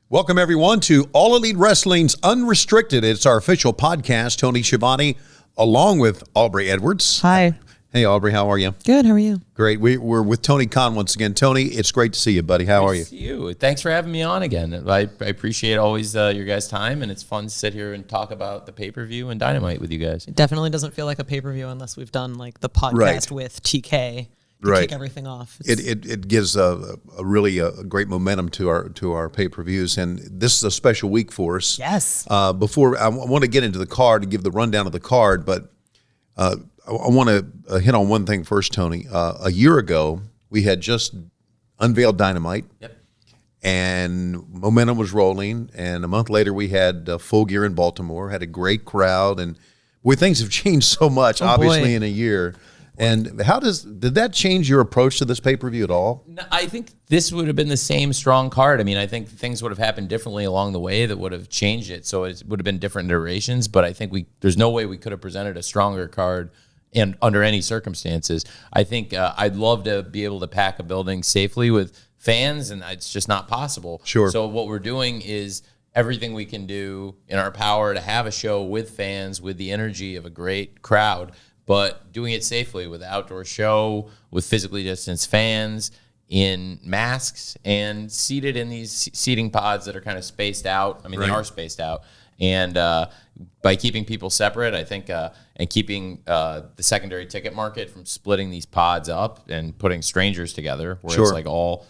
Welcome, everyone, to All Elite Wrestling's Unrestricted. It's our official podcast. Tony Schiavone, along with Aubrey Edwards. Hi. Hey, Aubrey, how are you? Good, how are you? Great. We're with Tony Khan once again. Tony, it's great to see you, buddy. How are you? Nice to see you. Thanks for having me on again. I appreciate always your guys' time, and it's fun to sit here and talk about the pay-per-view and Dynamite with you guys. It definitely doesn't feel like a pay-per-view unless we've done like the podcast with TK to kick everything off. It gives a really great momentum to our pay-per-views, and this is a special week for us. Yes. Before I want to get into the card and give the rundown of the card, but I want to hit on one thing first, Tony. A year ago, we had just unveiled Dynamite. Yep. And momentum was rolling. And a month later, we had Full Gear in Baltimore, had a great crowd. And boy, things have changed so much, obviously, in a year. And did that change your approach to this pay-per-view at all? No, I think this would have been the same strong card. I mean, I think things would have happened differently along the way that would have changed it. So it would have been different iterations. But I think there's no way we could have presented a stronger card and under any circumstances. I think I'd love to be able to pack a building safely with fans, and it's just not possible. Sure. So what we're doing is everything we can do in our power to have a show with fans, with the energy of a great crowd, but doing it safely with an outdoor show, with physically distanced fans, in masks, and seated in these seating pods that are kind of spaced out. I mean, They are spaced out. And by keeping people separate, I think, and keeping the secondary ticket market from splitting these pods up and putting strangers together, where it's like all,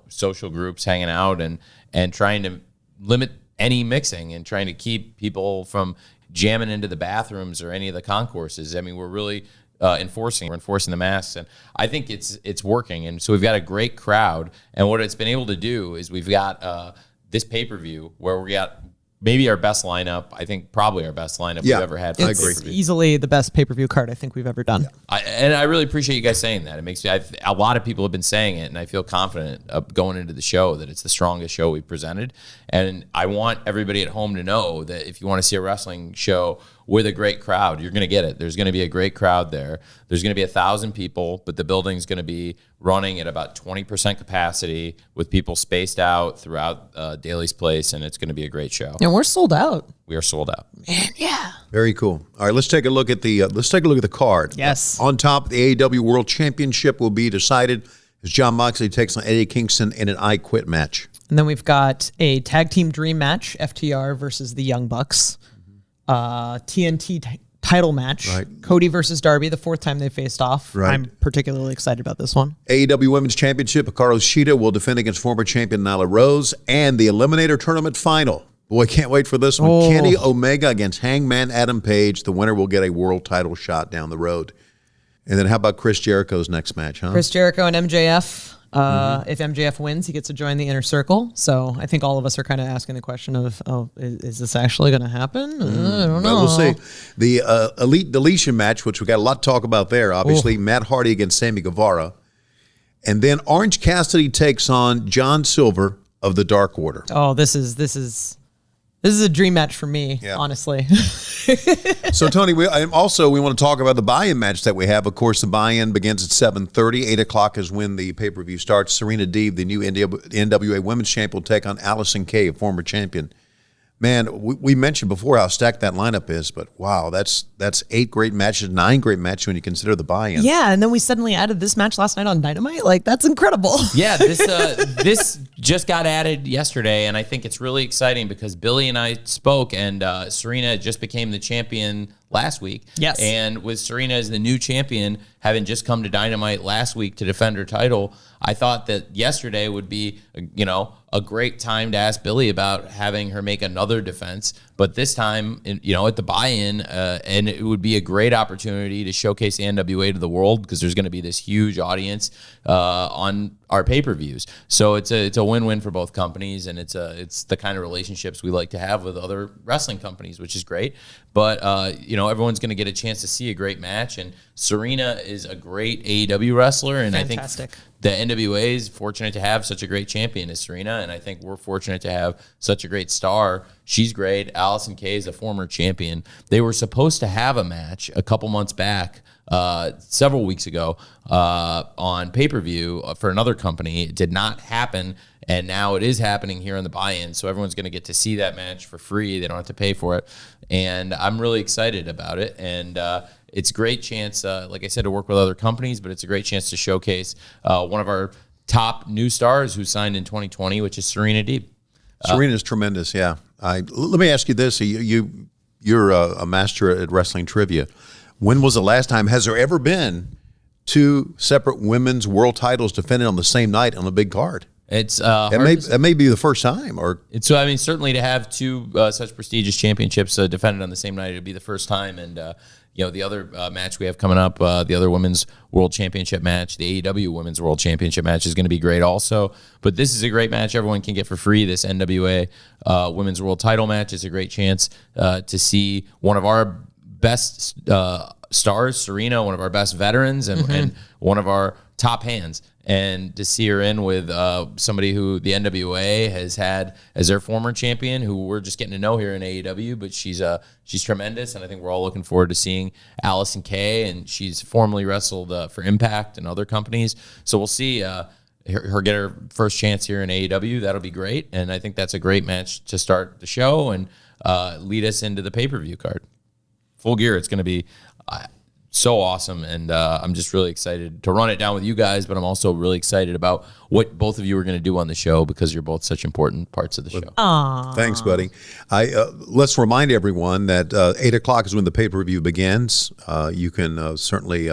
social groups hanging out, and trying to limit any mixing and trying to keep people from jamming into the bathrooms or any of the concourses. I mean, we're really enforcing the masks, and I think it's working. And so we've got a great crowd, and what it's been able to do is we've got this pay-per-view where we got maybe our best lineup. I think probably our best lineup we've ever had. I agree. It's easily the best pay-per-view card I think we've ever done. Yeah. And I really appreciate you guys saying that. It makes me. A lot of people have been saying it, and I feel confident going into the show that it's the strongest show we've presented. And I want everybody at home to know that if you want to see a wrestling show with a great crowd, you're going to get it. There's going to be a great crowd there. There's going to be 1,000 people, but the building's going to be running at about 20% capacity with people spaced out throughout Daly's Place, and it's going to be a great show. And we're sold out. We are sold out. Man, yeah. Very cool. All right, let's take a look at the card. Yes. On top, the AEW World Championship will be decided as Jon Moxley takes on Eddie Kingston in an I Quit match. And then we've got a tag team dream match, FTR versus the Young Bucks. TNT title match, Cody versus Darby, the fourth time they faced off. I'm particularly excited about this one. AEW Women's Championship, Hikaru Shida will defend against former champion Nyla Rose, and the Eliminator Tournament final. Boy, can't wait for this one. Kenny Omega against Hangman Adam Page. The winner will get a world title shot down the road. And then how about Chris Jericho's next match, huh? Chris Jericho and MJF. If MJF wins, he gets to join the Inner Circle. So I think all of us are kind of asking the question of, is this actually going to happen? I don't know. Well, we'll see. The Elite Deletion match, which we got a lot to talk about there, obviously. Matt Hardy against Sammy Guevara. And then Orange Cassidy takes on John Silver of the Dark Order. Oh, this is a dream match for me, honestly. So, Tony, we want to talk about the buy-in match that we have. Of course, the buy-in begins at 7:30. 8 o'clock is when the pay-per-view starts. Serena Deeb, the new NWA Women's Champ, will take on Allison Kay, a former champion. Man, we mentioned before how stacked that lineup is, but wow, that's 8 great matches, 9 great matches when you consider the buy-in. Yeah, and then we suddenly added this match last night on Dynamite. Like, that's incredible. Yeah, this just got added yesterday, and I think it's really exciting because Billy and I spoke, and Serena just became the champion last week. Yes. And with Serena as the new champion, having just come to Dynamite last week to defend her title, I thought that yesterday would be, a great time to ask Billy about having her make another defense. But this time, at the buy-in, and it would be a great opportunity to showcase the NWA to the world because there's going to be this huge audience on our pay-per-views. So it's a win-win for both companies, and it's the kind of relationships we like to have with other wrestling companies, which is great. But everyone's going to get a chance to see a great match, and Serena is a great AEW wrestler, and Fantastic. I think the NWA is fortunate to have such a great champion as Serena, and I think we're fortunate to have such a great star. She's great. Allison Kay is a former champion. They were supposed to have a match a couple months back, several weeks ago, on pay-per-view for another company. It did not happen, And now it is happening here on the buy-in, so everyone's going to get to see that match for free. They don't have to pay for it. And I'm really excited about it. And it's a great chance, like I said, to work with other companies, but it's a great chance to showcase one of our top new stars who signed in 2020, which is Serena Deeb. Serena's tremendous, yeah. Let me ask you this. You're a master at wrestling trivia. When was the last time, has there ever been 2 separate women's world titles defended on the same night on a big card? It's that may be the first time, or so. I mean, certainly to have 2 such prestigious championships defended on the same night, it'd be the first time. And the other match we have coming up, the other women's world championship match, the AEW women's world championship match, is going to be great also. But this is a great match everyone can get for free. This NWA women's world title match is a great chance to see one of our best stars, Serena, one of our best veterans, and one of our top hands. And to see her in with somebody who the NWA has had as their former champion, who we're just getting to know here in AEW, but she's tremendous, and I think we're all looking forward to seeing Allison Kay, and she's formerly wrestled for Impact and other companies. So we'll see her get her first chance here in AEW. That'll be great, and I think that's a great match to start the show and lead us into the pay-per-view card. Full Gear, it's going to be so awesome, and I'm just really excited to run it down with you guys, but I'm also really excited about what both of you are going to do on the show, because you're both such important parts of the show. Aww. Thanks, buddy. Let's remind everyone that 8 o'clock is when the pay-per-view begins. You can certainly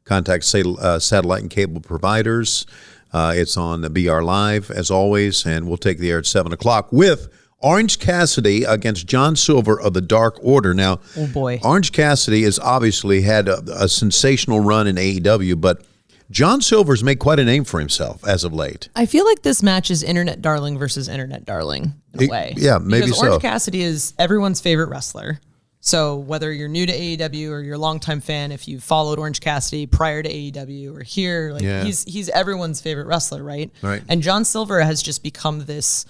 contact satellite and cable providers. It's on BR Live, as always, and we'll take the air at 7 o'clock with Orange Cassidy against John Silver of the Dark Order. Now, oh boy, Orange Cassidy has obviously had a sensational run in AEW, but John Silver's made quite a name for himself as of late. I feel like this match is Internet Darling versus Internet Darling in a way. Yeah, maybe because so. Orange Cassidy is everyone's favorite wrestler. So whether you're new to AEW or you're a longtime fan, if you followed Orange Cassidy prior to AEW or here, he's everyone's favorite wrestler, right? Right. And John Silver has just become this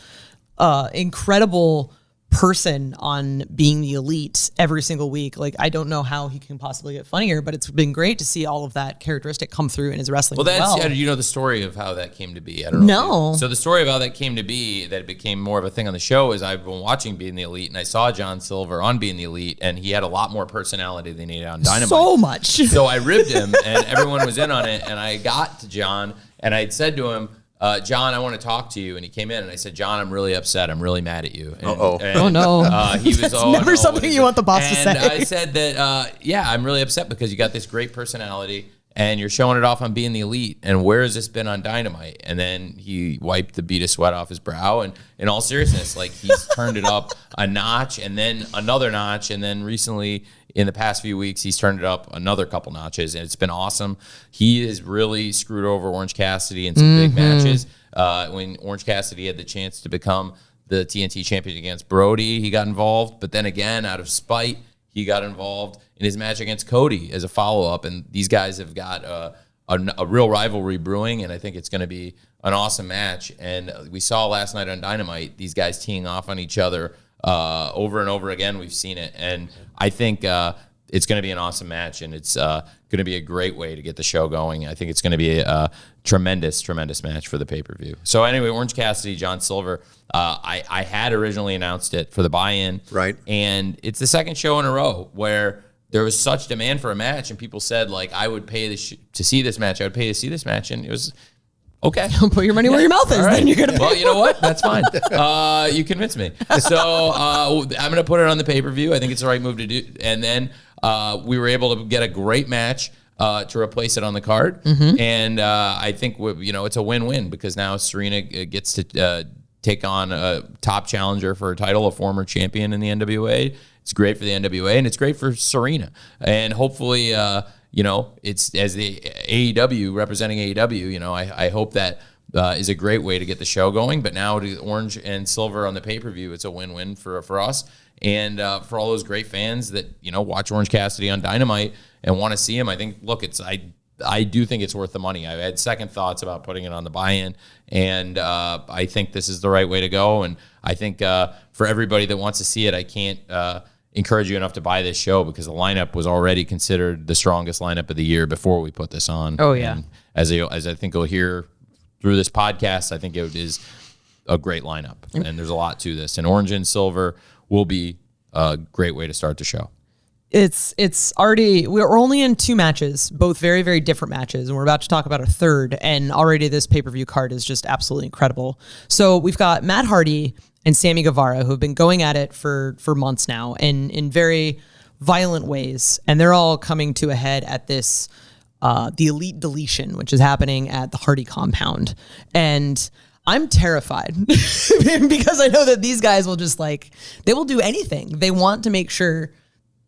incredible person on being the elite every single week. Like, I don't know how he can possibly get funnier, but it's been great to see all of that characteristic come through in his wrestling. Well, you know the story of how that came to be. I don't know. No. So the story of how that came to be, that it became more of a thing on the show, is I've been watching Being the Elite, and I saw John Silver on Being the Elite, and he had a lot more personality than he had on Dynamite. So much. So I ribbed him, and everyone was in on it, and I got to John, and I said to him, John, I want to talk to you. And he came in, and I said, John, I'm really upset. I'm really mad at you. And, oh, no. He was, That's never something you want the boss to say. And I said that, I'm really upset because you got this great personality, and you're showing it off on Being the Elite. And where has this been on Dynamite? And then he wiped the bead of sweat off his brow. And in all seriousness, like, he's turned it up a notch and then another notch. And then recently, in the past few weeks, he's turned it up another couple notches, and it's been awesome. He has really screwed over Orange Cassidy in some big matches. When Orange Cassidy had the chance to become the TNT champion against Brody, he got involved. But then again, out of spite, he got involved in his match against Cody as a follow-up. And these guys have got a real rivalry brewing, and I think it's going to be an awesome match. And we saw last night on Dynamite these guys teeing off on each other over and over again. We've seen it, and I think it's going to be an awesome match, and it's going to be a great way to get the show going. I think it's going to be a tremendous match for the pay-per-view. So anyway, Orange Cassidy, John Silver, I had originally announced it for the buy-in, right? And it's the second show in a row where there was such demand for a match, and people said, like, I would pay to see this match. I would pay to see this match, and it was okay. Put your money where your mouth is. Right. Then you're gonna. Well, you know what? That's fine. You convinced me. So I'm gonna put it on the pay-per-view. I think it's the right move to do. And then we were able to get a great match to replace it on the card. And I think it's a win-win, because now Serena gets to take on a top challenger for a title, a former champion in the NWA. It's great for the NWA, and it's great for Serena. And hopefully, it's as the AEW representing AEW. I hope that is a great way to get the show going. But now to Orange and Silver on the pay-per-view, it's a win-win for us and for all those great fans that watch Orange Cassidy on Dynamite and want to see him. I think, look, I do think it's worth the money. I had second thoughts about putting it on the buy-in, and I think this is the right way to go. And I think for everybody that wants to see it, I can't encourage you enough to buy this show, because the lineup was already considered the strongest lineup of the year before we put this on. Oh, yeah. And as I think you'll hear through this podcast, I think it is a great lineup. And there's a lot to this. And orange and silver will be a great way to start the show. It's already, we're only in 2 matches, both very, very different matches, and we're about to talk about a third, and already this pay-per-view card is just absolutely incredible. So we've got Matt Hardy and Sammy Guevara, who have been going at it for months now, and in very violent ways, and they're all coming to a head at this, the Elite Deletion, which is happening at the Hardy compound. And I'm terrified because I know that these guys will just they will do anything. They want to make sure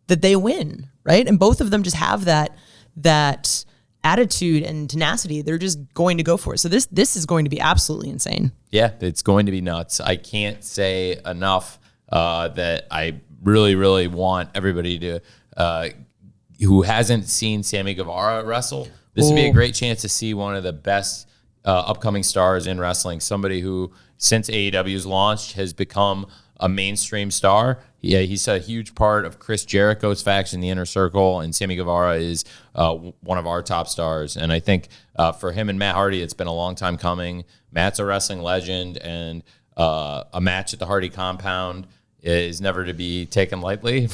that they win, right? And both of them just have that attitude and tenacity. They're just going to go for it. So this is going to be absolutely insane. Yeah, it's going to be nuts. I can't say enough that I really, really want everybody to, who hasn't seen Sammy Guevara wrestle, this would be a great chance to see one of the best upcoming stars in wrestling. Somebody who, since AEW's launched, has become a mainstream star. Yeah, he's a huge part of Chris Jericho's faction, the Inner Circle, and Sammy Guevara is one of our top stars. And I think for him and Matt Hardy, it's been a long time coming. Matt's a wrestling legend, and a match at the Hardy compound is never to be taken lightly.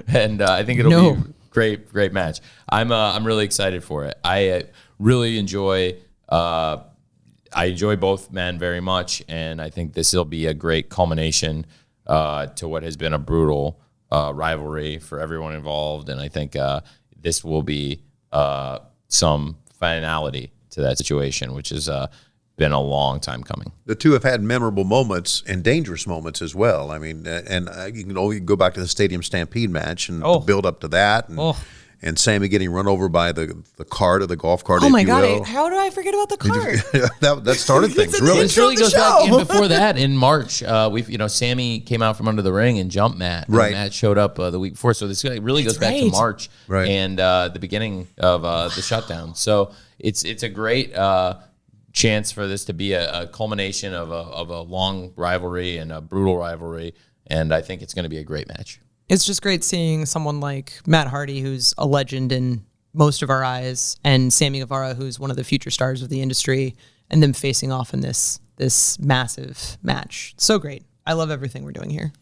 And I think it'll be a great match. I'm really excited for it. I really enjoy. I enjoy both men very much, and I think this will be a great culmination to what has been a brutal rivalry for everyone involved. And I think this will be some finality to that situation, which has been a long time coming. The two have had memorable moments and dangerous moments as well. I mean, and you can only go back to the Stadium Stampede match and the build up to that. And Sammy getting run over by the cart or the golf cart. Oh my God! How do I forget about the cart? that started things. Really, it really goes back in before that. In March, Sammy came out from under the ring and jumped Matt. Right. And Matt showed up the week before, so this really goes back to March and the beginning of the shutdown. So it's a great chance for this to be a culmination of a long rivalry and a brutal rivalry, and I think it's going to be a great match. It's just great seeing someone like Matt Hardy, who's a legend in most of our eyes, and Sammy Guevara, who's one of the future stars of the industry, and them facing off in this massive match. So great. I love everything we're doing here.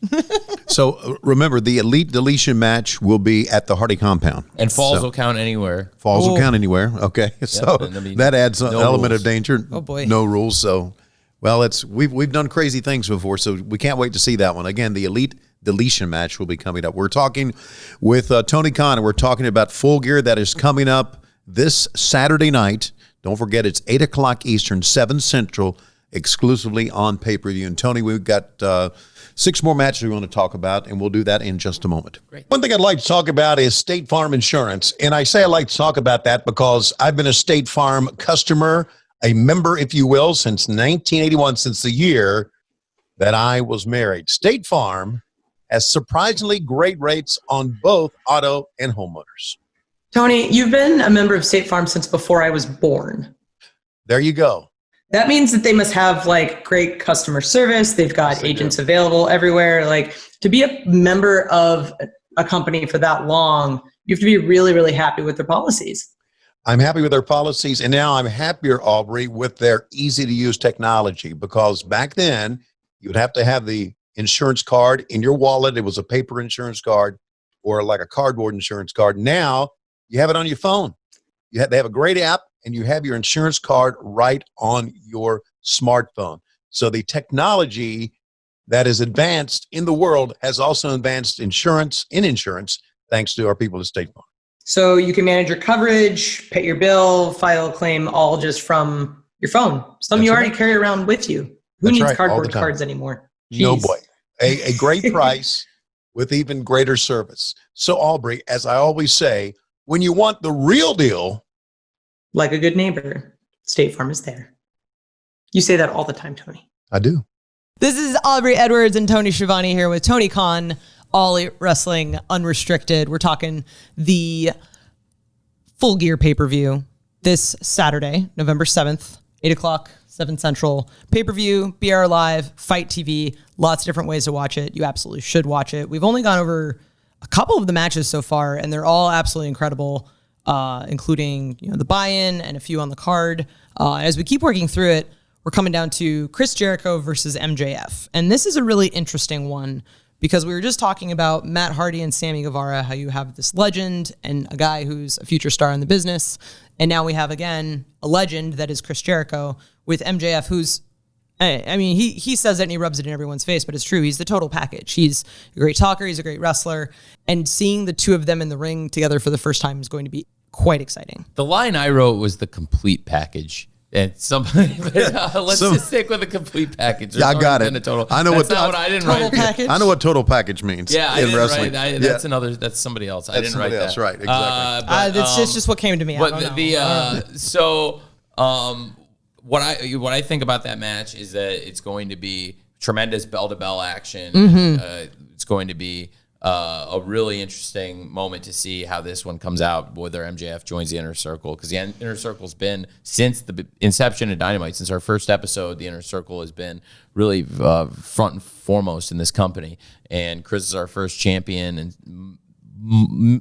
So remember, the Elite Deletion match will be at the Hardy compound. And falls will count anywhere. Falls will count anywhere. Okay. Yep. So that adds an element of danger. Oh, boy. No rules. So, well, we've done crazy things before, so we can't wait to see that one. Again, the Elite Deletion match will be coming up. We're talking with Tony Khan, and we're talking about Full Gear that is coming up this Saturday night. Don't forget, it's 8 o'clock Eastern, 7 Central, exclusively on pay-per-view. And Tony, we've got 6 more matches we want to talk about, and we'll do that in just a moment. Great. One thing I'd like to talk about is State Farm Insurance. And I say I like to talk about that because I've been a State Farm customer, a member, if you will, since 1981, since the year that I was married. State Farm has surprisingly great rates on both auto and homeowners. Tony, you've been a member of State Farm since before I was born. There you go. That means that they must have great customer service. They've got agents available everywhere. To be a member of a company for that long, you have to be really, really happy with their policies. I'm happy with their policies, and now I'm happier, Aubrey, with their easy-to-use technology, because back then you would have to have the insurance card in your wallet. It was a paper insurance card or like a cardboard insurance card. Now you have it on your phone. They have a great app, and you have your insurance card right on your smartphone. So the technology that is advanced in the world has also advanced insurance, thanks to our people at State Farm. So you can manage your coverage, pay your bill, file a claim, all just from your phone. Some you already carry around with you. Who needs cardboard cards anymore? Jeez. No boy. A great price with even greater service. So, Aubrey, as I always say, when you want the real deal, like a good neighbor, State Farm is there. You say that all the time, Tony. I do. This is Aubrey Edwards and Tony Schiavone here with Tony Khan, All Elite Wrestling Unrestricted. We're talking the Full Gear pay-per-view this Saturday, November 7th, 8 o'clock, 7 Central. Pay-per-view, BR Live, Fight TV, lots of different ways to watch it. You absolutely should watch it. We've only gone over a couple of the matches so far, and they're all absolutely incredible, including the buy-in and a few on the card. As we keep working through it, we're coming down to Chris Jericho versus MJF. And this is a really interesting one because we were just talking about Matt Hardy and Sammy Guevara, how you have this legend and a guy who's a future star in the business. And now we have, again, a legend that is Chris Jericho with MJF, who's, I mean, he says it and he rubs it in everyone's face, but it's true. He's the total package. He's a great talker. He's a great wrestler. And seeing the two of them in the ring together for the first time is going to be quite exciting. The line I wrote was the complete package. And somebody, let's just stick with a complete package. Yeah, I got it. I know what I didn't write. Package. I know what total package means. Yeah, in wrestling. That's another. That's somebody else. I didn't write that. Right, exactly. It's just what came to me. But what I think about that match is that it's going to be tremendous bell to bell action. It's going to be a really interesting moment to see how this one comes out, whether MJF joins the Inner Circle, because the Inner Circle's been, since the inception of Dynamite, since our first episode, the Inner Circle has been really front and foremost in this company. And Chris is our first champion, and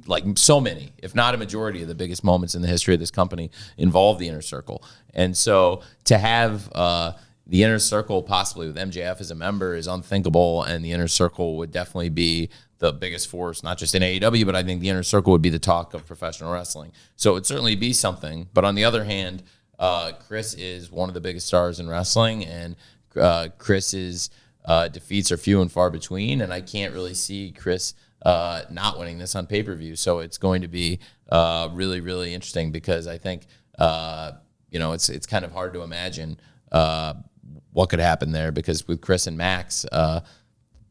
like so many, if not a majority of the biggest moments in the history of this company involve the Inner Circle. And so to have the Inner Circle possibly with MJF as a member is unthinkable, and the Inner Circle would definitely be the biggest force, not just in AEW, but I think the Inner Circle would be the talk of professional wrestling. So it would certainly be something. But on the other hand, Chris is one of the biggest stars in wrestling, and Chris's defeats are few and far between, and I can't really see Chris not winning this on pay-per-view. So it's going to be really, really interesting, because I think it's kind of hard to imagine what could happen there, because with Chris and Max,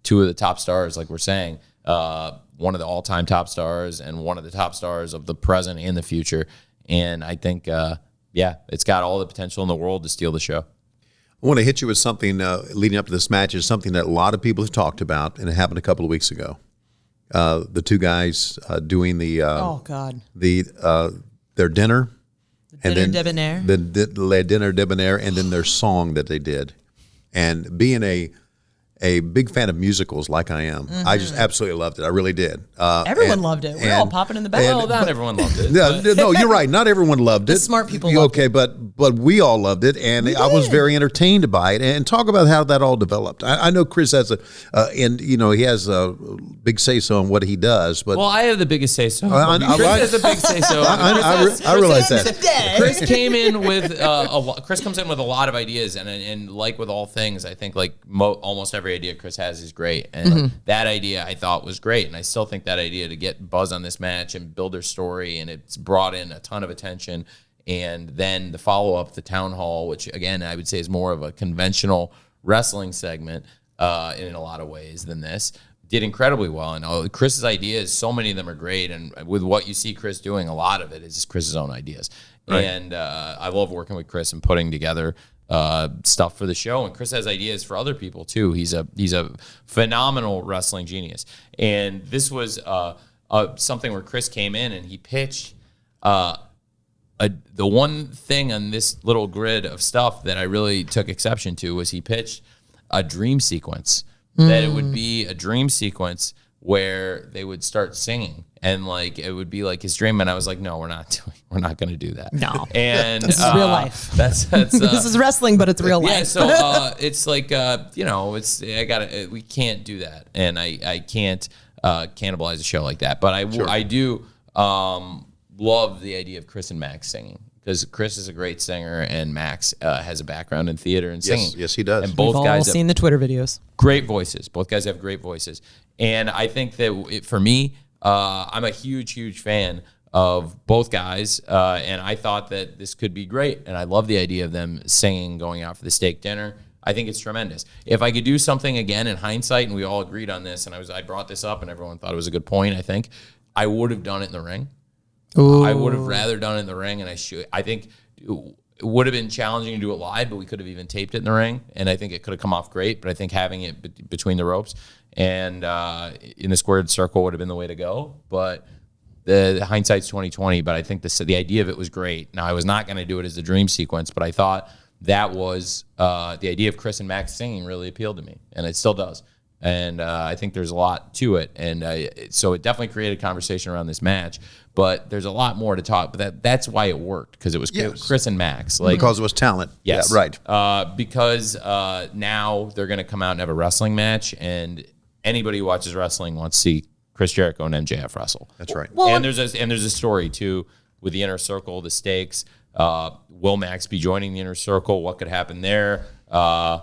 two of the top stars, like we're saying, one of the all-time top stars and one of the top stars of the present and the future. And I think, it's got all the potential in the world to steal the show. I want to hit you with something leading up to this match. Is something that a lot of people have talked about, and it happened a couple of weeks ago. The two guys doing the their dinner, and then Debonair. The dinner Debonair, and then their song that they did. And being a big fan of musicals like I am, I just absolutely loved it. I really did. Everyone loved it. We're all popping in the back. Well, not everyone loved it. No, you're right. Not everyone loved it. The smart people loved it. But we all loved it, and I was very entertained by it. And talk about how that all developed. I know Chris has he has a big say-so on what he does. But I have the biggest say-so. Chris has a big say-so. I realize that. Chris came in with Chris comes in with a lot of ideas, and like with all things, I think like almost every idea Chris has is great, and that idea I thought was great, and I still think that idea to get buzz on this match and build their story, and it's brought in a ton of attention. And then the follow-up, the town hall, which again I would say is more of a conventional wrestling segment in a lot of ways than this, did incredibly well. And Chris's ideas, so many of them are great, and with what you see Chris doing, a lot of it is just Chris's own ideas. Right. And I love working with Chris and putting together stuff for the show. And Chris has ideas for other people too. He's a phenomenal wrestling genius. And this was something where Chris came in and he pitched the one thing on this little grid of stuff that I really took exception to was he pitched a dream sequence. That it would be a dream sequence where they would start singing, and like it would be like his dream. And I was like, no, we're not going to do that. No, and this is real life. That's this is wrestling, but it's real life. Yeah, so it's like we can't do that, and I can't cannibalize a show like that. But I do love the idea of Chris and Max singing, because Chris is a great singer and Max has a background in theater and singing. Yes, he does. And both We've guys all seen the Twitter videos. Great voices. Both guys have great voices. And I think that for me, I'm a huge fan of both guys. And I thought that this could be great. And I love the idea of them singing, going out for the steak dinner. I think it's tremendous. If I could do something again in hindsight, and we all agreed on this, and I brought this up and everyone thought it was a good point, I think, I would have done it in the ring. Ooh. I would have rather done it in the ring, and I think it would have been challenging to do it live, but we could have even taped it in the ring, and I think it could have come off great. But I think having it between the ropes and in the squared circle would have been the way to go. But the hindsight's 20/20. But I think the idea of it was great. Now I was not going to do it as the dream sequence, but I thought that was the idea of Chris and Max singing really appealed to me, and it still does. And I think there's a lot to it. And so it definitely created a conversation around this match. But there's a lot more to talk. But that's why it worked, because it was Chris and Max. Because it was talent. Yes. Yeah, right. Because now they're going to come out and have a wrestling match. And anybody who watches wrestling wants to see Chris Jericho and MJF wrestle. That's right. Well, and there's a story, too, with the Inner Circle, the stakes. Will Max be joining the Inner Circle? What could happen there? And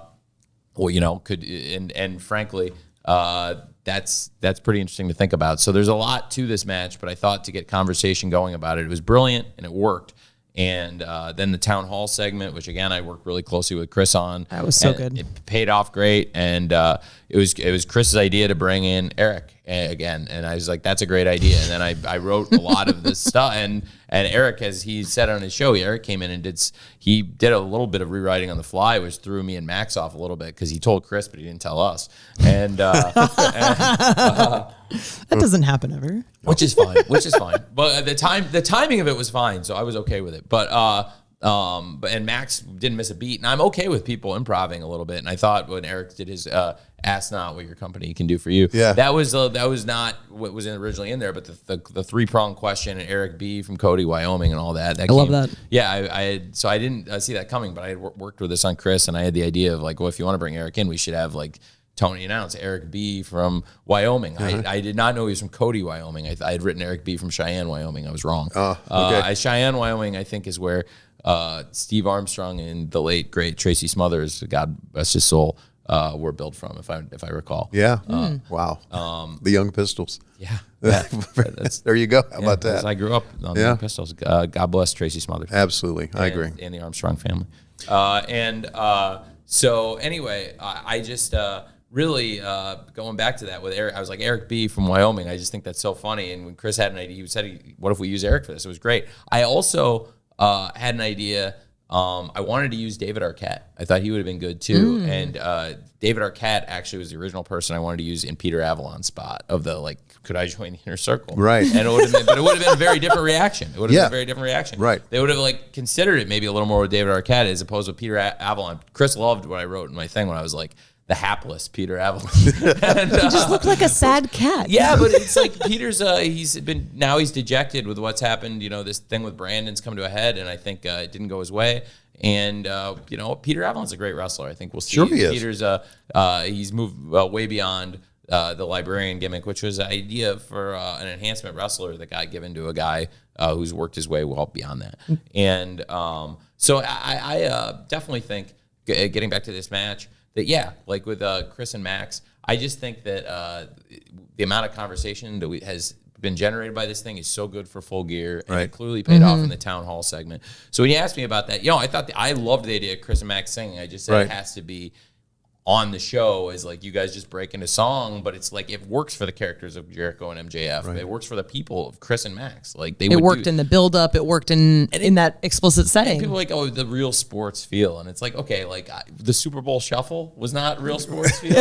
frankly, that's pretty interesting to think about. So there's a lot to this match, but I thought to get conversation going about it was brilliant, and it worked. And then the town hall segment, which again I worked really closely with Chris on. That was so good. It paid off great, and it was Chris's idea to bring in Eric again, and I was like, that's a great idea. And then I wrote a lot of this stuff, and Eric, as he said on his show, Eric came in and did a little bit of rewriting on the fly, which threw me and Max off a little bit because he told Chris, but he didn't tell us. And that doesn't happen ever. Which is fine. But the timing of it was fine, so I was okay with it. But and Max didn't miss a beat, and I'm okay with people improving a little bit. And I thought when Eric did his "Ask Not What Your Company Can Do for You," that was not what was originally in there, but the 3-prong question and Eric B from Cody, Wyoming, and all that. I love that. Yeah, I didn't see that coming, but I had worked with this on Chris, and I had the idea of like, well, if you want to bring Eric in, we should have like Tony announced Eric B from Wyoming. I did not know he was from Cody, Wyoming. I had written Eric B from Cheyenne, Wyoming. I was wrong. Okay. Cheyenne, Wyoming, I think is where Steve Armstrong and the late great Tracy Smothers, God rest his soul, were built from, if I recall. Yeah. Wow. The Young Pistols. Yeah. There you go. How about that? I grew up on the Young Pistols. God bless Tracy Smothers. Absolutely. I agree. And the Armstrong family. So anyway, I just really going back to that with Eric, I was like, Eric B from Wyoming. I just think that's so funny. And when Chris had an idea, he said, what if we use Eric for this? It was great. I also had an idea. I wanted to use David Arquette. I thought he would have been good too. And David Arquette actually was the original person I wanted to use in Peter Avalon's spot of the like, could I join the Inner Circle? Right. And it would have been a very different reaction. It would have been a very different reaction. Right. They would have like considered it maybe a little more with David Arquette as opposed to Peter Avalon. Chris loved what I wrote in my thing when I was like, the hapless Peter Avalon. And, he just looked like a sad cat. Yeah, but it's like Peter's, he's dejected with what's happened. You know, this thing with Brandon's come to a head, and I think it didn't go his way. And, Peter Avalon's a great wrestler. I think we'll see. Sure he is. Peter's, he's moved way beyond the librarian gimmick, which was an idea for an enhancement wrestler that got given to a guy who's worked his way well beyond that. And so I definitely think, getting back to this match, that, like with Chris and Max, I just think that the amount of conversation that has been generated by this thing is so good for Full Gear, and it clearly paid off in the town hall segment. So when you asked me about that, I loved the idea of Chris and Max singing. I just said it has to be on the show as like you guys just break into song, but it's like it works for the characters of Jericho and MJF. Right. It works for the people of Chris and Max. Like it worked in the build up. It worked in that explicit setting. And people are like, oh, the real sports feel, and it's like, okay, like the Super Bowl Shuffle was not real sports feel.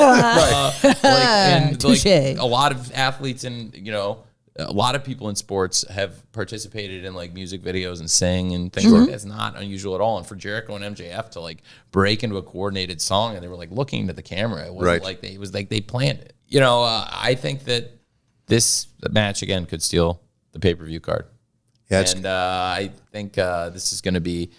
Touche. A lot of athletes and a lot of people in sports have participated in like music videos and sing and things like that. It's not unusual at all. And for Jericho and MJF to like break into a coordinated song and they were like looking at the camera, it wasn't it was like they planned it. I think that this match again could steal the pay-per-view card. Yeah, and I think this is going to be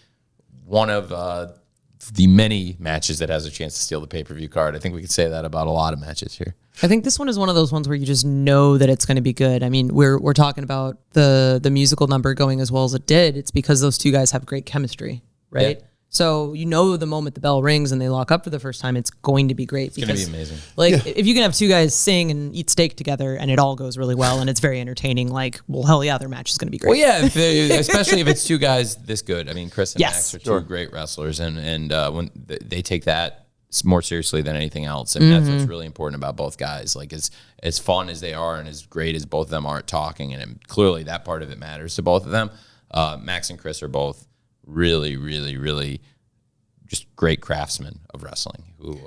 one of the many matches that has a chance to steal the pay-per-view card. I think we could say that about a lot of matches here. I think this one is one of those ones where you just know that it's going to be good. I mean, we're talking about the musical number going as well as it did. It's because those two guys have great chemistry, right? Yeah. So the moment the bell rings and they lock up for the first time, it's going to be great. It's going to be amazing. Like if you can have two guys sing and eat steak together and it all goes really well and it's very entertaining, like, well, hell yeah, their match is going to be great. Well, yeah, especially if it's two guys this good. I mean, Chris and Max are two great wrestlers, and when they take that more seriously than anything else. I mean, that's what's really important about both guys. Like as fun as they are and as great as both of them are at talking, and clearly that part of it matters to both of them. Max and Chris are both really, really, really just great craftsmen of wrestling who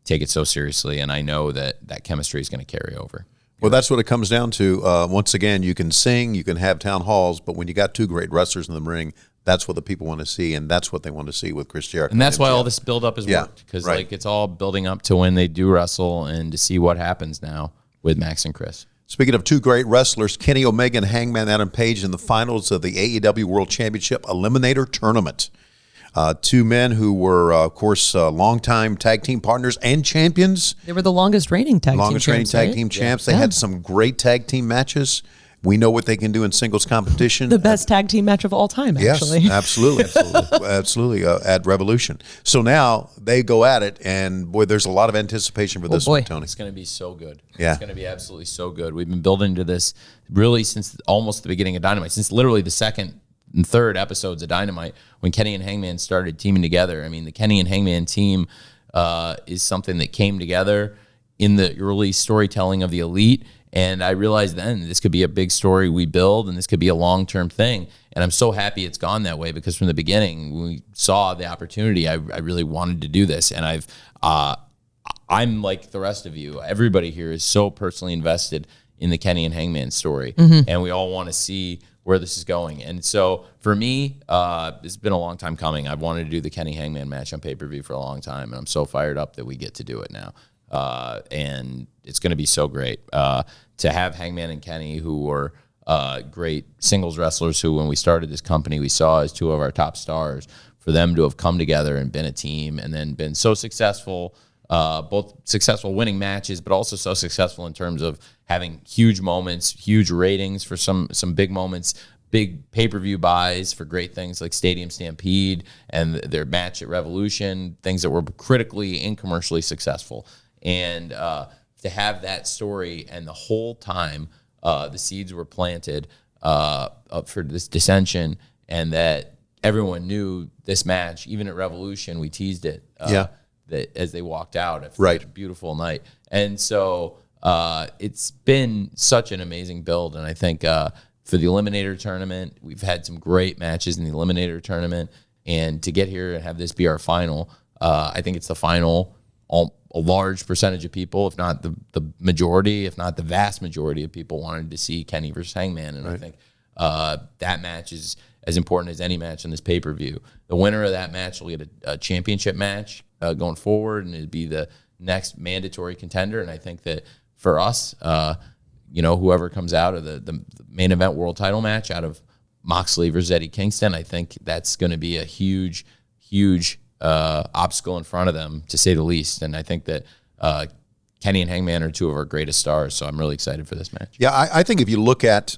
take it so seriously. And I know that chemistry is going to carry over. Well, that's what it comes down to. Once again, you can sing, you can have town halls, but when you got two great wrestlers in the ring, That's what the people want to see, and that's what they want to see with Chris Jericho. And that's why all this build-up has worked, because it's all building up to when they do wrestle and to see what happens now with Max and Chris. Speaking of two great wrestlers, Kenny Omega and Hangman Adam Page in the finals of the AEW World Championship Eliminator Tournament. Two men who were, of course, longtime tag team partners and champions. They were the longest reigning tag team champs. They had some great tag team matches. We know what they can do in singles competition. The best tag team match of all time, actually. Yes, absolutely, at Revolution. So now they go at it, and boy, there's a lot of anticipation for this one, Tony. It's going to be so good. Yeah. It's going to be absolutely so good. We've been building to this really since almost the beginning of Dynamite, since literally the second and third episodes of Dynamite, when Kenny and Hangman started teaming together. I mean, the Kenny and Hangman team is something that came together in the early storytelling of the Elite. And I realized then this could be a big story we build, and this could be a long-term thing. And I'm so happy it's gone that way, because from the beginning, when we saw the opportunity, I really wanted to do this. And I'm like the rest of you. Everybody here is so personally invested in the Kenny and Hangman story, and we all want to see where this is going. And so for me, it's been a long time coming. I've wanted to do the Kenny Hangman match on pay-per-view for a long time, and I'm so fired up that we get to do it now. And it's going to be so great to have Hangman and Kenny, who were great singles wrestlers who, when we started this company, we saw as two of our top stars, for them to have come together and been a team and then been so successful, both successful winning matches, but also so successful in terms of having huge moments, huge ratings for some big moments, big pay-per-view buys for great things like Stadium Stampede and their match at Revolution, things that were critically and commercially successful. And to have that story, and the whole time the seeds were planted for this dissension, and that everyone knew this match, even at Revolution, we teased it that as they walked out after a beautiful night. And so it's been such an amazing build. And I think for the Eliminator Tournament, we've had some great matches in the Eliminator Tournament. And to get here and have this be our final, I think it's the final. A large percentage of people, if not the majority, if not the vast majority of people, wanted to see Kenny versus Hangman. And I think that match is as important as any match in this pay-per-view. The winner of that match will get a championship match going forward, and it'd be the next mandatory contender. And I think that for us, whoever comes out of the main event world title match out of Moxley versus Eddie Kingston, I think that's going to be a huge obstacle in front of them, to say the least. And I think that Kenny and Hangman are two of our greatest stars, so I'm really excited for this match. Yeah, I think if you look at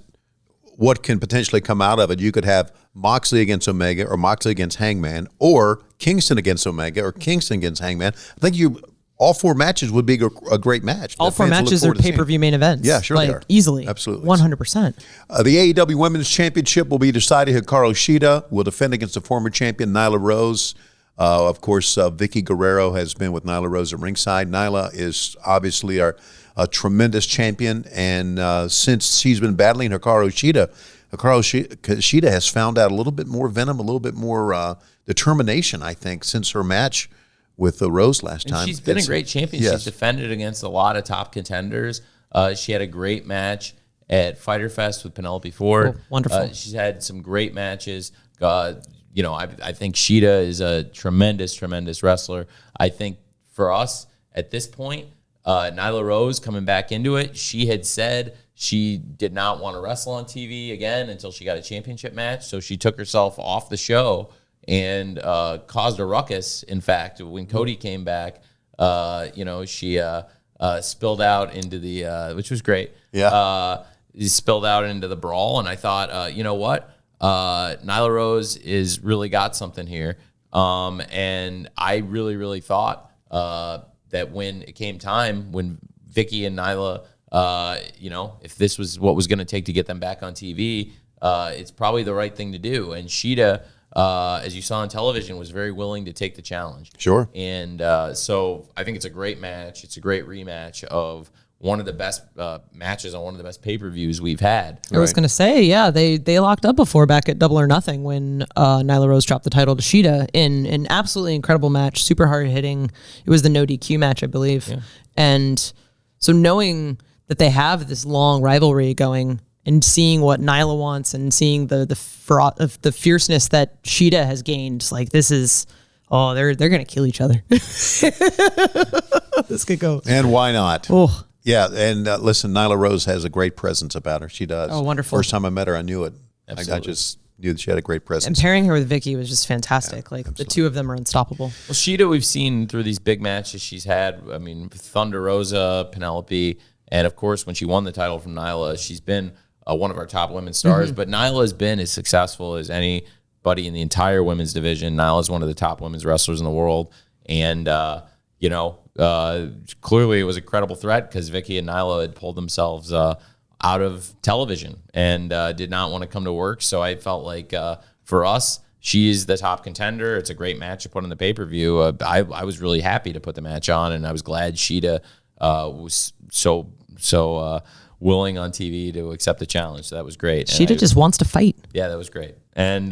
what can potentially come out of it, you could have Moxley against Omega, or Moxley against Hangman, or Kingston against Omega, or Kingston against Hangman. I think all four matches would be a great match. All four matches are pay-per-view main events. Yeah, sure they are. Easily. Absolutely. 100%. The AEW Women's Championship will be decided. Hikaru Shida will defend against the former champion Nyla Rose. Of course, Vickie Guerrero has been with Nyla Rose at ringside. Nyla is obviously a tremendous champion, and since she's been battling Hikaru Shida has found out a little bit more venom, a little bit more determination, I think, since her match with Rose last time. She's been a great champion. Yes. She's defended against a lot of top contenders. She had a great match at Fyter Fest with Penelope Ford. Oh, wonderful. She's had some great matches. I think Shida is a tremendous wrestler. I think for us at this point, Nyla Rose coming back into it, she had said she did not want to wrestle on TV again until she got a championship match. So she took herself off the show and caused a ruckus. In fact, when Cody came back, she spilled out into the, which was great. Yeah. Spilled out into the brawl. And I thought, you know what? Nyla Rose is really got something here. And I really thought that when it came time, when Vickie and Nyla, if this was what was going to take to get them back on TV, it's probably the right thing to do. And Shida, as you saw on television, was very willing to take the challenge. Sure. And so I think it's a great match. It's a great rematch of one of the best matches on one of the best pay-per-views we've had. I was going to say, they locked up before back at Double or Nothing when Nyla Rose dropped the title to Shida in an absolutely incredible match, super hard-hitting. It was the no DQ match, I believe. Yeah. And so knowing that they have this long rivalry going, and seeing what Nyla wants and seeing the fierceness that Shida has gained. Like, this is, they're going to kill each other. This could go. And why not? Oh. Yeah, and listen, Nyla Rose has a great presence about her. She does. Oh, wonderful. First time I met her, I knew it. I just knew that she had a great presence. And pairing her with Vickie was just fantastic. Yeah, like, absolutely. The two of them are unstoppable. Well, Shida, we've seen through these big matches she's had. I mean, Thunder Rosa, Penelope, and of course, when she won the title from Nyla, she's been one of our top women's stars. But Nyla has been as successful as anybody in the entire women's division. Nyla is one of the top women's wrestlers in the world. And, clearly it was a credible threat because Vickie and Nyla had pulled themselves out of television and did not want to come to work. So I felt like for us, she's the top contender. It's a great match to put on the pay-per-view. I was really happy to put the match on, and I was glad Shida was so willing on TV to accept the challenge. So that was great. Shida just wants to fight. Yeah, that was great. And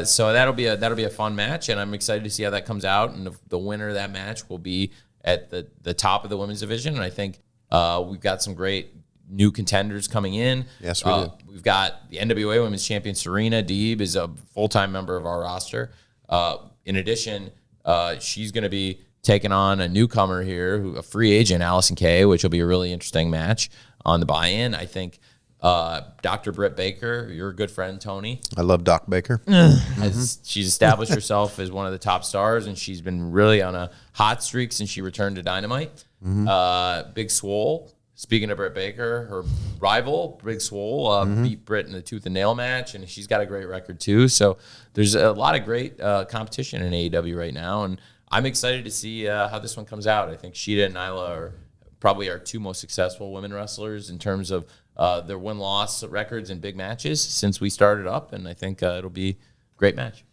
so that'll be a fun match, and I'm excited to see how that comes out. And the winner of that match will be at the top of the women's division. And I think we've got some great new contenders coming in. Yes, we do. We've got the NWA Women's Champion Serena Deeb is a full-time member of our roster. In addition, she's going to be taking on a newcomer here, a free agent, Allison Kay, which will be a really interesting match on the buy-in. I think Dr. Britt Baker, your good friend, Tony. I love Doc Baker. She's established herself as one of the top stars, and she's been really on a hot streak since she returned to Dynamite. Big Swole. Speaking of Britt Baker, her rival, Big Swole, beat Britt in the tooth and nail match, and she's got a great record too. So there's a lot of great competition in AEW right now, and I'm excited to see how this one comes out. I think Shida and Nyla are probably our two most successful women wrestlers in terms of their win-loss records in big matches since we started up, and I think it'll be a great match.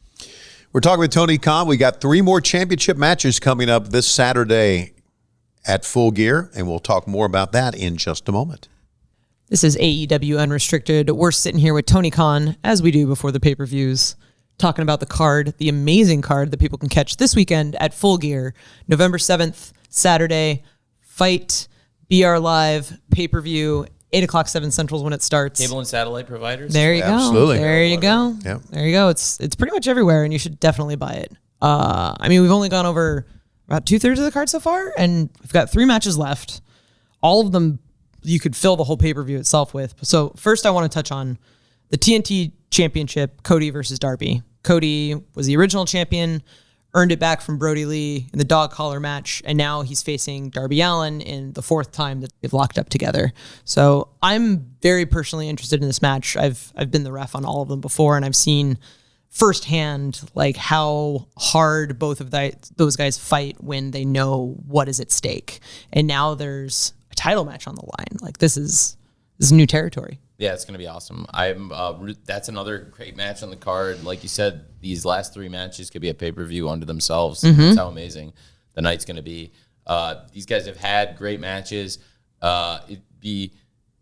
We're talking with Tony Khan. We got 3 more championship matches coming up this Saturday at Full Gear, and we'll talk more about that in just a moment. This is AEW Unrestricted. We're sitting here with Tony Khan, as we do before the pay-per-views, talking about the card, the amazing card that people can catch this weekend at Full Gear, November 7th, Saturday, Fight, BR Live, pay-per-view, 8 o'clock, 7 Central when it starts. Cable and satellite providers? There you go. Absolutely. There you go. Yep. There you go. It's pretty much everywhere, and you should definitely buy it. I mean, we've only gone over about 2/3 of the card so far, and we've got 3 matches left. All of them you could fill the whole pay-per-view itself with. So first I want to touch on the TNT Championship, Cody versus Darby. Cody was the original champion, earned it back from Brody Lee in the dog collar match, and now he's facing Darby Allin in the 4th time that they've locked up together. So I'm very personally interested in this match. I've been the ref on all of them before, and I've seen firsthand like how hard both of those guys fight when they know what is at stake. And now there's a title match on the line. Like, this is new territory. Yeah, it's going to be awesome. That's another great match on the card. Like you said, these last 3 matches could be a pay-per-view unto themselves. That's how amazing the night's going to be. These guys have had great matches. It'd be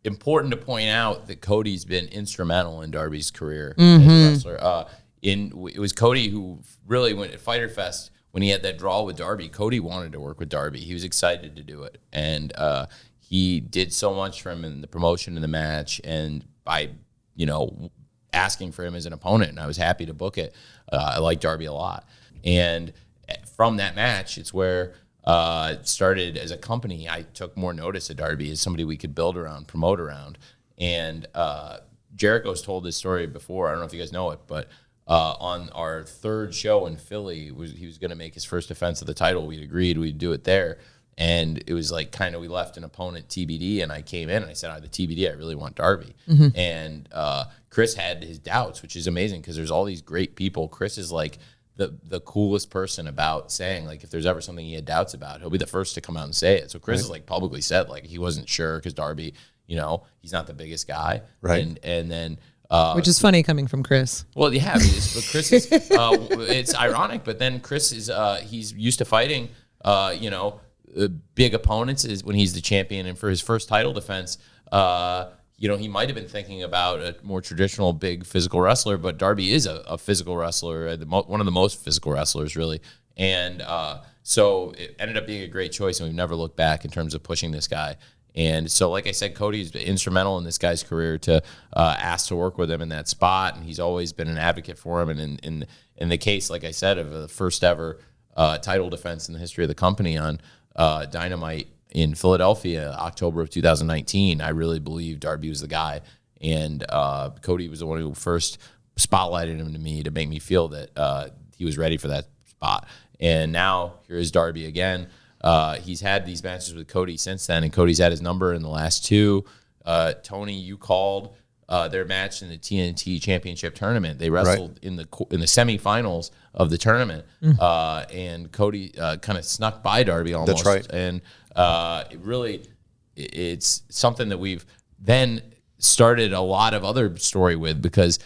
important to point out that Cody's been instrumental in Darby's career as a wrestler. It was Cody who really went at Fyter Fest when he had that draw with Darby. Cody wanted to work with Darby. He was excited to do it. And he did so much for him in the promotion of the match and by, asking for him as an opponent. And I was happy to book it. I like Darby a lot. And from that match, it's where it started as a company. I took more notice of Darby as somebody we could build around, promote around. And Jericho's told this story before. I don't know if you guys know it, but on our 3rd show in Philly, he was going to make his first defense of the title. We'd agreed we'd do it there. And it was like kind of we left an opponent TBD, and I came in and I said, the TBD, I really want Darby. And Chris had his doubts, which is amazing because there's all these great people. Chris is like the coolest person about saying, like, if there's ever something he had doubts about, he'll be the first to come out and say it. So Chris has like publicly said like he wasn't sure because Darby, he's not the biggest guy. Right. And then which is funny coming from Chris. Well, yeah, but Chris is. It's ironic, but then Chris is. He's used to fighting. Big opponents is when he's the champion, and for his first title defense, he might have been thinking about a more traditional big physical wrestler, but Darby is a physical wrestler, one of the most physical wrestlers, really, and so it ended up being a great choice, and we've never looked back in terms of pushing this guy. And so, like I said, Cody's been instrumental in this guy's career to ask to work with him in that spot, and he's always been an advocate for him. And in the case, like I said, of the first ever title defense in the history of the company on Dynamite in Philadelphia, October of 2019, I really believe Darby was the guy, and Cody was the one who first spotlighted him to me to make me feel that he was ready for that spot. And now here is Darby again. He's had these matches with Cody since then, and Cody's had his number in the last two. Tony, you called their match in the TNT Championship tournament. They wrestled in the semifinals of the tournament, and Cody kind of snuck by Darby almost. That's right. And it's something that we've then started a lot of other story with, because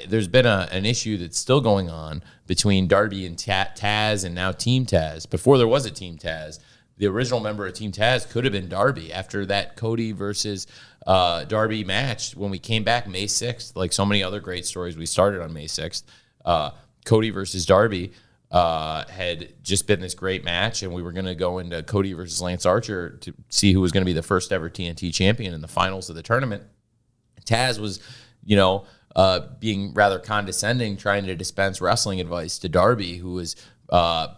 there's been an issue that's still going on between Darby and Taz, and now Team Taz. Before there was a Team Taz, the original member of Team Taz could have been Darby. After that Cody versus Darby match, when we came back May 6th, like so many other great stories we started on May 6th, Cody versus Darby had just been this great match, and we were going to go into Cody versus Lance Archer to see who was going to be the first ever TNT champion in the finals of the tournament. Taz was, being rather condescending, trying to dispense wrestling advice to Darby, who was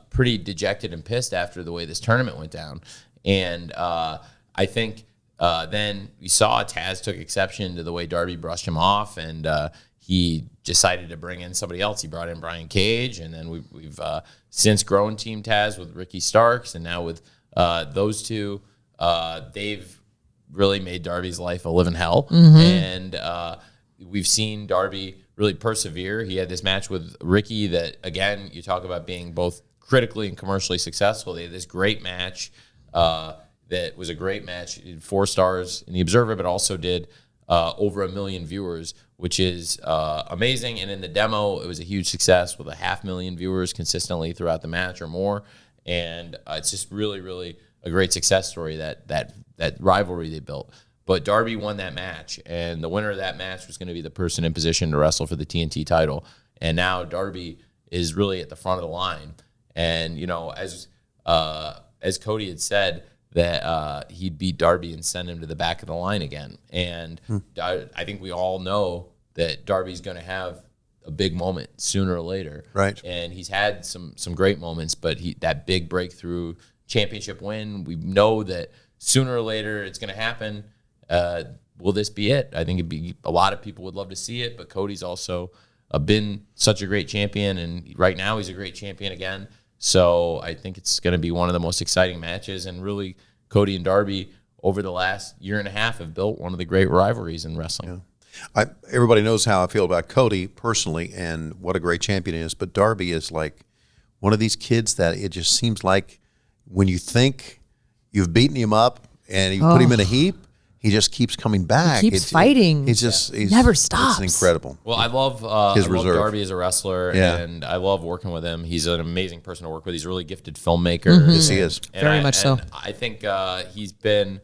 pretty dejected and pissed after the way this tournament went down. And I think then we saw Taz took exception to the way Darby brushed him off, and he decided to bring in somebody else. He brought in Brian Cage, and then we've since grown Team Taz with Ricky Starks, and now with those two, they've really made Darby's life a living hell. And we've seen Darby really persevere. He had this match with Ricky that, again, you talk about being both critically and commercially successful. They had this great match that was a great match. It did 4 stars in the Observer, but also did over 1 million viewers, which is amazing. And in the demo, it was a huge success with 500,000 viewers consistently throughout the match or more. And it's just really, really a great success story, that rivalry they built. But Darby won that match, and the winner of that match was going to be the person in position to wrestle for the TNT title. And now Darby is really at the front of the line. And, as Cody had said, that he'd beat Darby and send him to the back of the line again. And I think we all know that Darby's going to have a big moment sooner or later. Right. And he's had some great moments, but that big breakthrough championship win, we know that sooner or later it's going to happen. Will this be it? I think a lot of people would love to see it, but Cody's also been such a great champion, and right now he's a great champion again. So I think it's going to be one of the most exciting matches, and really Cody and Darby over the last year and a half have built one of the great rivalries in wrestling. Yeah. Everybody knows how I feel about Cody personally and what a great champion he is, but Darby is like one of these kids that it just seems like when you think you've beaten him up and you put him in a heap, he just keeps coming back. He keeps fighting. He never stops. It's incredible. Well, I love Darby as a wrestler, and I love working with him. He's an amazing person to work with. He's a really gifted filmmaker. Yes, he is. Very much so. I think he's been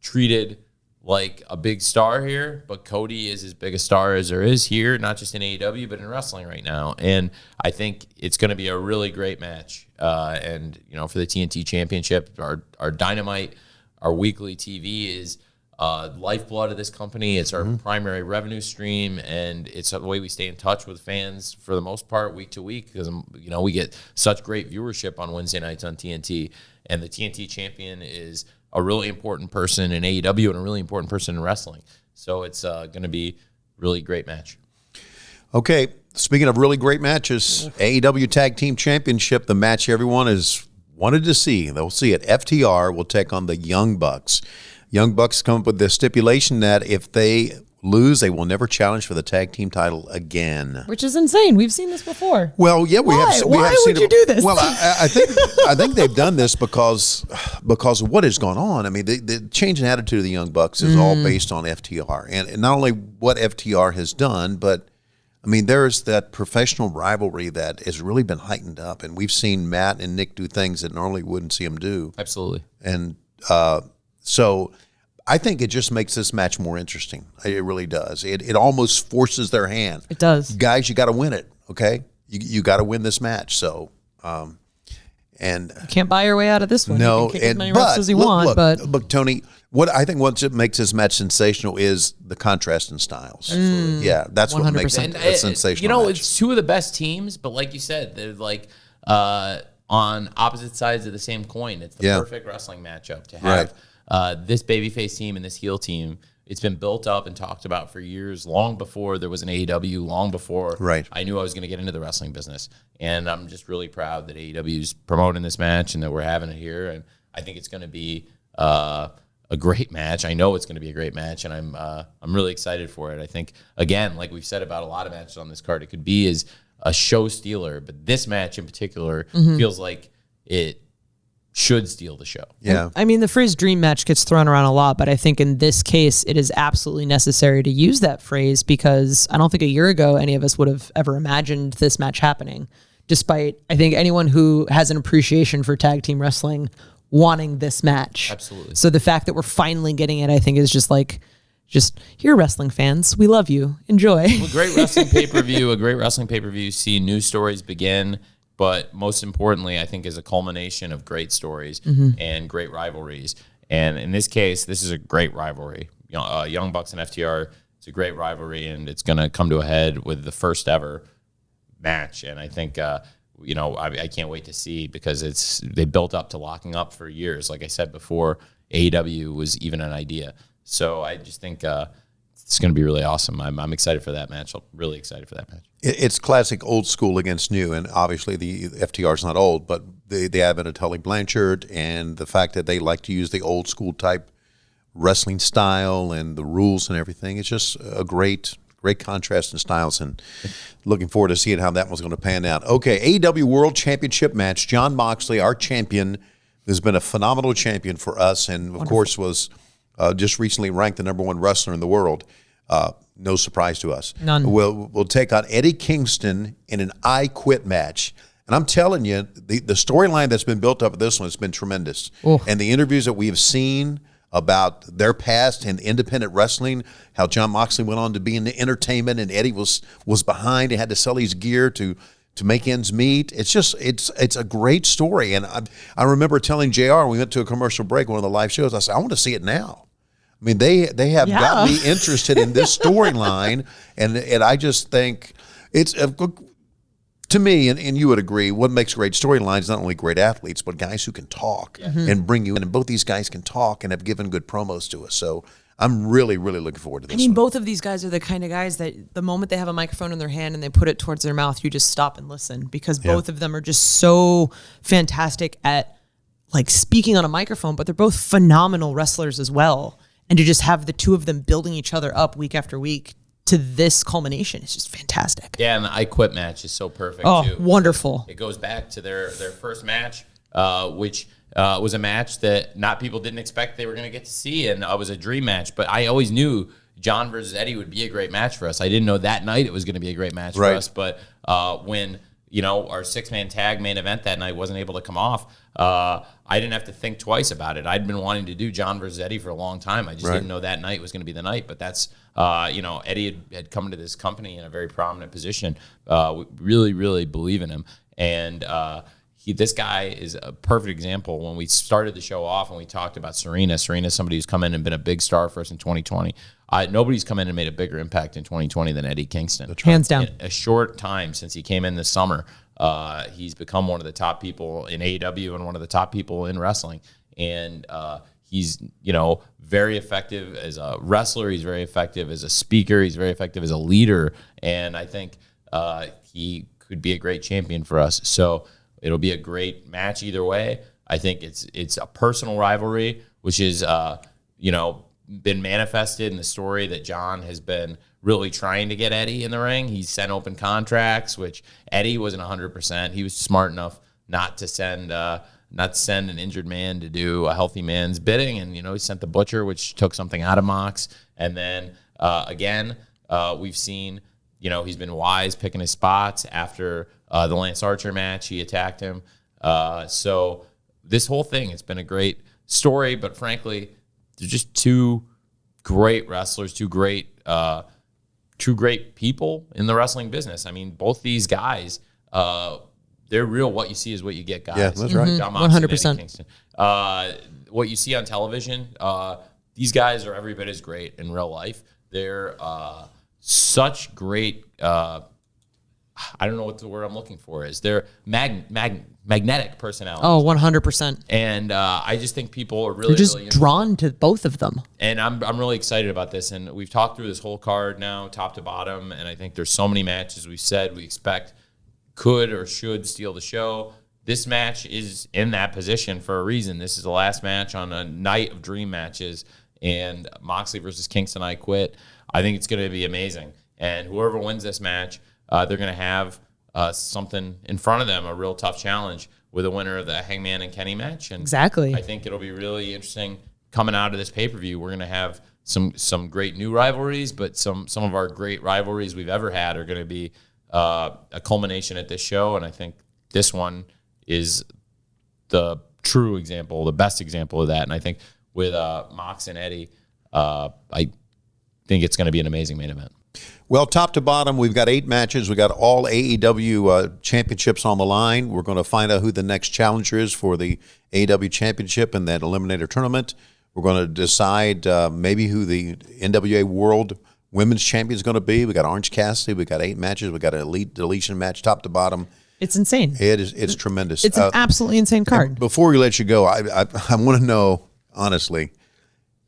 treated like a big star here, but Cody is as big a star as there is here, not just in AEW, but in wrestling right now. And I think it's going to be a really great match. And, for the TNT Championship, our Dynamite, our weekly TV is lifeblood of this company. It's our primary revenue stream, and it's the way we stay in touch with fans for the most part week to week, because we get such great viewership on Wednesday nights on TNT, and the TNT champion is a really important person in AEW and a really important person in wrestling. So it's going to be a really great match. Okay, speaking of really great matches, AEW Tag Team Championship, the match everyone has wanted to see. They'll see it. FTR will take on the Young Bucks. Young Bucks come up with the stipulation that if they lose, they will never challenge for the tag team title again. Which is insane. We've seen this before. Well, yeah, we have. Why would you do this? Well, I think they've done this because of what has gone on. I mean, the change in attitude of the Young Bucks is all based on FTR, and not only what FTR has done, but I mean, there's that professional rivalry that has really been heightened up, and we've seen Matt and Nick do things that normally wouldn't see them do. Absolutely. And so I think it just makes this match more interesting. It really does. It almost forces their hand. It does. Guys, you got to win it, okay? You got to win this match. So, And you can't buy your way out of this one. No, you can kick as many refs as you want. But Tony, what I think what makes this match sensational is the contrast in styles. Yeah, that's 100%. What makes it a sensational match. It's two of the best teams, but like you said, they're like on opposite sides of the same coin. It's the perfect wrestling matchup to have this babyface team and this heel team. It's been built up and talked about for years, long before there was an AEW, long before I knew I was going to get into the wrestling business. And I'm just really proud that AEW is promoting this match and that we're having it here. And I think it's going to be a great match. I know it's going to be a great match, and I'm really excited for it. I think, again, like we've said about a lot of matches on this card, it could be as a show stealer, but this match in particular feels like it should steal the show. Yeah. I mean, the phrase dream match gets thrown around a lot, but I think in this case, it is absolutely necessary to use that phrase because I don't think a year ago any of us would have ever imagined this match happening, despite, I think, anyone who has an appreciation for tag team wrestling wanting this match. Absolutely. So the fact that we're finally getting it, I think, is just here, wrestling fans. We love you. Enjoy. Well, great wrestling pay-per-view, a great wrestling pay-per-view. See new stories begin. But most importantly, I think is a culmination of great stories and great rivalries. And in this case, this is a great rivalry. Young Bucks and FTR, it's a great rivalry, and it's going to come to a head with the first ever match. And I think, I can't wait to see because they built up to locking up for years. Like I said before, AEW was even an idea. So I just think it's going to be really awesome. I'm excited for that match. I'm really excited for that match. It's classic old school against new, and obviously the FTR is not old, but the advent of Tully Blanchard and the fact that they like to use the old school type wrestling style and the rules and everything. It's just a great contrast in styles, and looking forward to seeing how that one's going to pan out. Okay, AEW World Championship match. Jon Moxley, our champion, has been a phenomenal champion for us, and of course was just recently ranked the #1 wrestler in the world. No surprise to us. None. We'll take on Eddie Kingston in an I Quit match. And I'm telling you, the storyline that's been built up of this one has been tremendous. And the interviews that we have seen about their past in independent wrestling, how Jon Moxley went on to be in the entertainment and Eddie was behind and had to sell his gear to make ends meet. It's a great story. And I remember telling JR when we went to a commercial break, one of the live shows, I said, I want to see it now. I mean, they have got me interested in this storyline, and I just think it's to me, and you would agree, what makes great storylines is not only great athletes, but guys who can talk and bring you in. And both these guys can talk and have given good promos to us. So I'm really, really looking forward to this. I mean, both of these guys are the kind of guys that the moment they have a microphone in their hand and they put it towards their mouth, you just stop and listen because both of them are just so fantastic at like speaking on a microphone, but they're both phenomenal wrestlers as well. And to just have the two of them building each other up week after week to this culmination is just fantastic. Yeah, and the I Quit match is so perfect, too. Wonderful. It goes back to their first match, which was a match that people didn't expect they were going to get to see, and it was a dream match. But I always knew Jon versus Eddie would be a great match for us. I didn't know that night it was going to be a great match for us. But when our 6-man tag main event that night wasn't able to come off, I didn't have to think twice about it. I'd been wanting to do Jon versus Eddie for a long time. I just didn't know that night was going to be the night. But that's, Eddie had come into this company in a very prominent position. We really, really believe in him. And this guy is a perfect example. When we started the show off and we talked about Serena's somebody who's come in and been a big star for us in 2020. Nobody's come in and made a bigger impact in 2020 than Eddie Kingston. Hands down. In a short time since he came in this summer, he's become one of the top people in AEW and one of the top people in wrestling. And he's, very effective as a wrestler. He's very effective as a speaker. He's very effective as a leader. And I think he could be a great champion for us. So it'll be a great match either way. I think it's a personal rivalry, which is, been manifested in the story that Jon has been really trying to get Eddie in the ring. He's sent open contracts, which Eddie wasn't 100%. He was smart enough not to send an injured man to do a healthy man's bidding. And, he sent the Butcher, which took something out of Mox. And then, we've seen, he's been wise picking his spots. After the Lance Archer match, he attacked him. So this whole thing, it's been a great story, but frankly, they're just two great wrestlers, two great people in the wrestling business. I mean, both these guys, they're real. What you see is what you get, guys. Yeah, that's right. Jon Moxley, 100%. Eddie Kingston. What you see on television, these guys are every bit as great in real life. They're such great. I don't know what the word I'm looking for is. They're magnetic personalities. Oh, 100%. And I just think people are really You're just really drawn to both of them. And I'm really excited about this. And we've talked through this whole card now, top to bottom. And I think there's so many matches we said we expect could or should steal the show. This match is in that position for a reason. This is the last match on a night of dream matches. And Moxley versus Kingston, I quit. I think it's going to be amazing. And whoever wins this match, they're going to have something in front of them, a real tough challenge with a winner of the Hangman and Kenny match. And exactly. I think it'll be really interesting coming out of this pay-per-view. We're going to have some great new rivalries, but some of our great rivalries we've ever had are going to be a culmination at this show. And I think this one is the true example, the best example of that. And I think with Mox and Eddie, I think it's going to be an amazing main event. Well, top to bottom, we've got 8 matches. We've got all AEW championships on the line. We're going to find out who the next challenger is for the AEW championship in that eliminator tournament. We're going to decide maybe who the NWA World Women's Champion is going to be. We got Orange Cassidy. We got 8 matches. We got an elite deletion match, top to bottom. It's insane. It's tremendous. It's an absolutely insane card. Before we let you go, I want to know, honestly,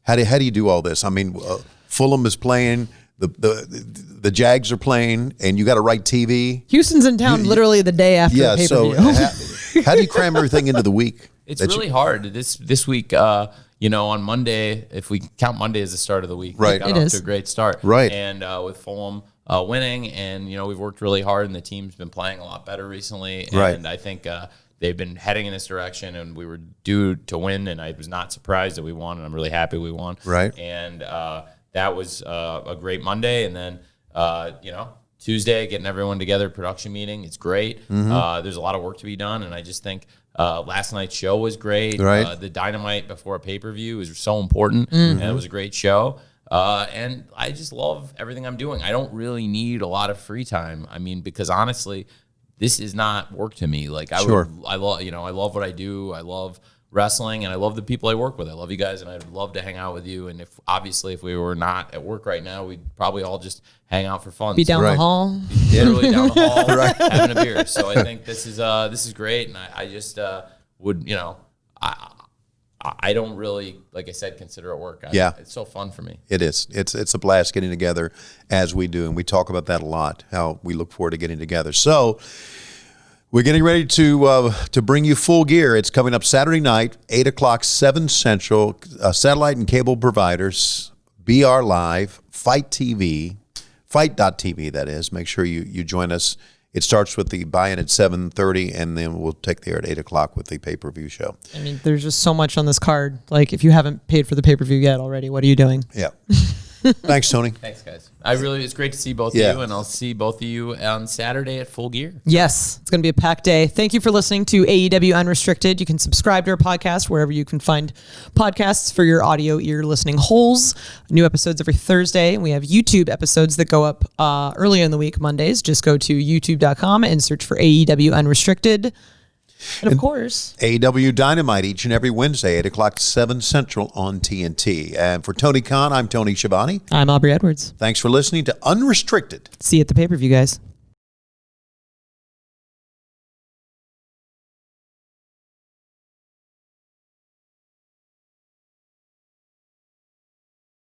how do you do all this? I mean, Fulham is playing. The Jags are playing, and you got to write TV. Houston's in town literally the day after the pay-per-view. How do you cram everything into the week? It's really hard. This week, on Monday, if we count Monday as the start of the week, right? Got off to a great start, right? And with Fulham winning, and we've worked really hard, and the team's been playing a lot better recently, and I think they've been heading in this direction, and we were due to win, and I was not surprised that we won, and I'm really happy we won, right? And that was a great Monday, and then Tuesday, getting everyone together, production meeting. It's great. Mm-hmm. There's a lot of work to be done, and I just think last night's show was great. Right. The Dynamite before a pay-per-view is so important, and it was a great show. And I just love everything I'm doing. I don't really need a lot of free time. I mean, because honestly, this is not work to me. Like I love what I do. I love wrestling, and I love the people I work with. I love you guys, and I'd love to hang out with you. And if we were not at work right now, we'd probably all just hang out for fun. Be down the hall. Literally down the hall, having a beer. So I think this is great, and I just would, I don't really, like I said, consider it work. It's so fun for me. It is. It's a blast getting together as we do, and we talk about that a lot, how we look forward to getting together. So we're getting ready to bring you Full Gear. It's coming up Saturday night, 8 o'clock, 7 Central, satellite and cable providers, BR Live, Fight TV, Fight.tv, that is. Make sure you join us. It starts with the buy-in at 7:30, and then we'll take the air at 8 o'clock with the pay-per-view show. I mean, there's just so much on this card. Like, if you haven't paid for the pay-per-view yet already, what are you doing? Yeah. Thanks, Tony. Thanks, guys. It's great to see both of you, and I'll see both of you on Saturday at Full Gear. Yes, it's going to be a packed day. Thank you for listening to AEW Unrestricted. You can subscribe to our podcast wherever you can find podcasts for your audio ear listening holes. New episodes every Thursday. We have YouTube episodes that go up early in the week, Mondays. Just go to youtube.com and search for AEW Unrestricted. And of course, AEW Dynamite each and every Wednesday, 8 o'clock, 7 Central on TNT. And for Tony Khan, I'm Tony Schiavone. I'm Aubrey Edwards. Thanks for listening to Unrestricted. See you at the pay-per-view, guys.